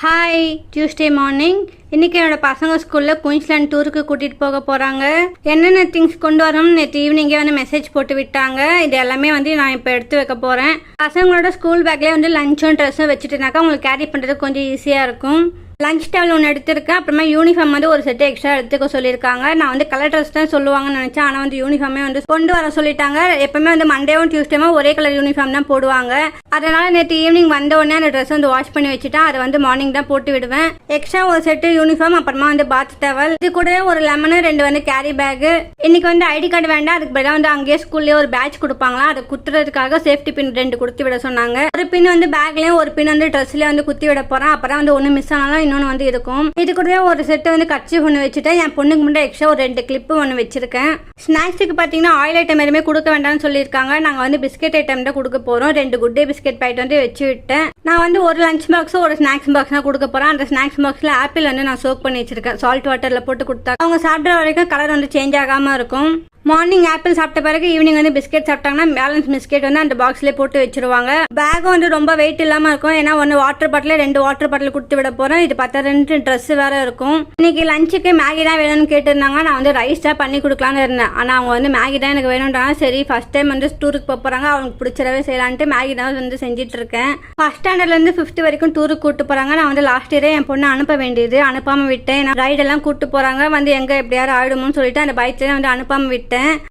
Hi, Tuesday morning. இன்றைக்கி என்னோட பசங்க ஸ்கூலில் குயின்ஸ்லாண்ட் டூருக்கு கூட்டிகிட்டு போக போகிறாங்க. என்னென்ன திங்ஸ் கொண்டு வரணும்னு நேற்று ஈவினிங்கே மெசேஜ் போட்டு விட்டாங்க. இது எல்லாமே நான் இப்போ எடுத்து வைக்க போகிறேன். பசங்களோட ஸ்கூல் பேக்லேயே லஞ்சும் ட்ரெஸ்ஸும் வச்சுட்டுனாக்கா உங்களுக்கு கேரி பண்ணுறதுக்கு கொஞ்சம் ஈஸியாக இருக்கும். லஞ்ச் டேபிள் ஒன்று எடுத்திருக்கேன். அப்புறமா யூனிஃபார்ம் ஒரு செட்டு எக்ஸ்ட்ரா எடுத்துக்க சொல்லியிருக்காங்க. நான் கலர் ட்ரெஸ் தான் சொல்லுவாங்கன்னு நினச்சேன். ஆனால் யூனிஃபார்மே கொண்டு வர சொல்லிட்டாங்க. எப்பவுமே மண்டேவும் டியூஸ்டேவும் ஒரே கலர் யூனிஃபார்ம் தான் போடுவாங்க. அதனால் நேற்று ஈவினிங் வந்த உடனே அந்த ட்ரெஸ் வாஷ் பண்ணி வச்சுட்டேன். அதை மார்னிங் தான் போட்டு விடுவேன். எக்ஸ்ட்ரா ஒரு செட்டு யூனிஃபார்ம், அப்புறமா பாத் டவல், இது கூட ஒரு லெமனு, 2 கேரி பேக்கு. இன்னைக்கு ஐடி கார்டு வேண்டாம், அதுக்கு பதிலாக அங்கேயே ஸ்கூல்லேயே ஒரு பேட்ச் கொடுப்பாங்களா, அதை குத்துறதுக்காக சேஃப்டி பின் 2 கொடுத்து விட சொன்னாங்க. ஒரு பின் பேக்லேயும் ஒரு பின் ட்ரெஸ்லேயே குத்தி விட போகிறேன். அப்புறம் ஒன்று மிஸ் ஆனாலும் இன்னொன்று இருக்கும். இது கூட ஒரு செட்டு கர்ச்சீஃப் ஒன்று வச்சுட்டேன். என் பொண்ணுக்கு மட்டும் எக்ஸ்ட்ரா ஒரு 2 கிளிப்பு ஒன்று வச்சிருக்கேன். ஸ்நாக்ஸுக்கு பார்த்தீங்கன்னா ஆயில் ஐட்டம் எதுவுமே கொடுக்க வேண்டாம்னு சொல்லியிருக்காங்க. நாங்கள் பிஸ்கெட் ஐட்டம் தான் கொடுக்க போகிறோம். 2 குட் டே பிஸ்கெட் பாக்கெட் வச்சு விட்டேன். நான் ஒரு லஞ்ச் பாக்ஸும் ஒரு ஸ்நாக்ஸ் பாக்ஸ் தான் கொடுக்க போகிறேன். அந்த ஸ்நாக்ஸ் பாக்ஸில் ஆப்பிள் நான் சோக் பண்ணி வச்சிருக்கேன். சால்ட் வாட்டரில் போட்டு கொடுத்தா அவங்க சாப்பிட்ற வரைக்கும் கலர் சேஞ்ச் ஆகாமல் இருக்கும். மார்னிங் ஆப்பிள் சாப்பிட்ட பிறகு ஈவினிங் பிஸ்கெட் சாப்பிட்டாங்கன்னா பேலன்ஸ் பிஸ்கெட் அந்த பாக்ஸ்லேயே போட்டு வச்சிருவாங்க. பேகும் ரொம்ப வெயிட் இல்லாமல் இருக்கும். ஏன்னா 1 வாட்டர் பாட்டில் 2 வாட்டர் பாட்டில் கொடுத்து விட போகிறோம். இது 2 ட்ரெஸ் வேற இருக்கும். இன்னைக்கு லஞ்சுக்கு மேகி தான் வேணும்னு கேட்டிருந்தாங்க. நான் ரைஸ் தான் பண்ணி கொடுக்கலான்னு இருந்தேன். ஆனால் அவங்க மேகி தான் எனக்கு வேணும்ன்றாங்க. சரி, ஃபர்ஸ்ட் டைம் டூருக்கு போகிறாங்க, அவங்களுக்கு பிடிச்சதவே செய்யலான்ட்டு மேகி தான் செஞ்சுட்டு இருக்கேன். ஃபர்ஸ்ட் ஸ்டாண்டர்ட்லேருந்து 5th வரைக்கும் டூருக்கு கூட்டு போகிறாங்க. நான் லாஸ்ட் இயரே என் பொண்ணு அனுப்ப வேண்டியது, அனுப்பாமல் விட்டேன். நான் ரைடெல்லாம் கூட்டு போகிறாங்க, எங்கே எப்படியாரும் ஆயிடுமோன்னு சொல்லிட்டு அந்த பைக்லேயே அனுப்பாமல் விட்டேன்.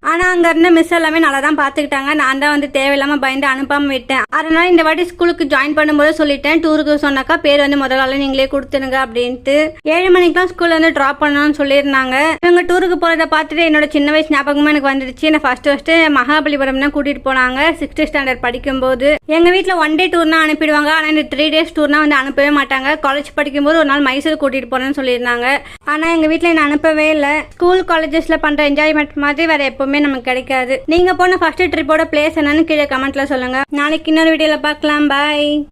ஆனா அங்க இருந்த மிஸ் எல்லாமே நல்லா தான் பாத்துக்கிட்டாங்க. நான் தான் தேவையில்லாம பயந்து அனுப்பாம விட்டேன். அதனால இந்த வாட்டி ஸ்கூலுக்கு ஜாயின் பண்ணும்போது சொல்லிட்டேன், டூருக்கு சொன்னாக்கா பேர் முதல்ல நீங்களே கொடுத்துருங்க அப்படின்ட்டு. 7 மணிக்கெல்லாம் ஸ்கூல்ல டிராப் பண்ணணும்னு சொல்லியிருந்தாங்க. இவங்க டூருக்கு போறதை பார்த்துட்டு என்னோட சின்ன வயசு ஞாபகமா எனக்கு வந்துடுச்சு. நான் ஃபர்ஸ்ட் மகாபலிபுரம் தான் கூட்டிட்டு போனாங்க 6th ஸ்டாண்டர்ட் படிக்கும்போது. எங்க வீட்டுல 1 டே டூர்னா அனுப்பிடுவாங்க. ஆனா இந்த 3 டேஸ் டூர்னா அனுப்பவே மாட்டாங்க. காலேஜ் படிக்கும்போது ஒரு நாள் மைசூர் கூட்டிட்டு போறேன்னு சொல்லியிருந்தாங்க. ஆனா எங்க வீட்டுல என்ன அனுப்பவே இல்லை. ஸ்கூல் காலேஜஸ்ல பண்ற என்ஜாய்மெண்ட் மாதிரி வேற எப்பவுமே நமக்கு கிடைக்காது. நீங்க போன ஃபர்ஸ்ட் ட்ரிப்போட பிளேஸ் என்னன்னு கீழே கமெண்ட்ல சொல்லுங்க. நாளைக்கு இன்னொரு வீடியோல பார்க்கலாம். பாய்.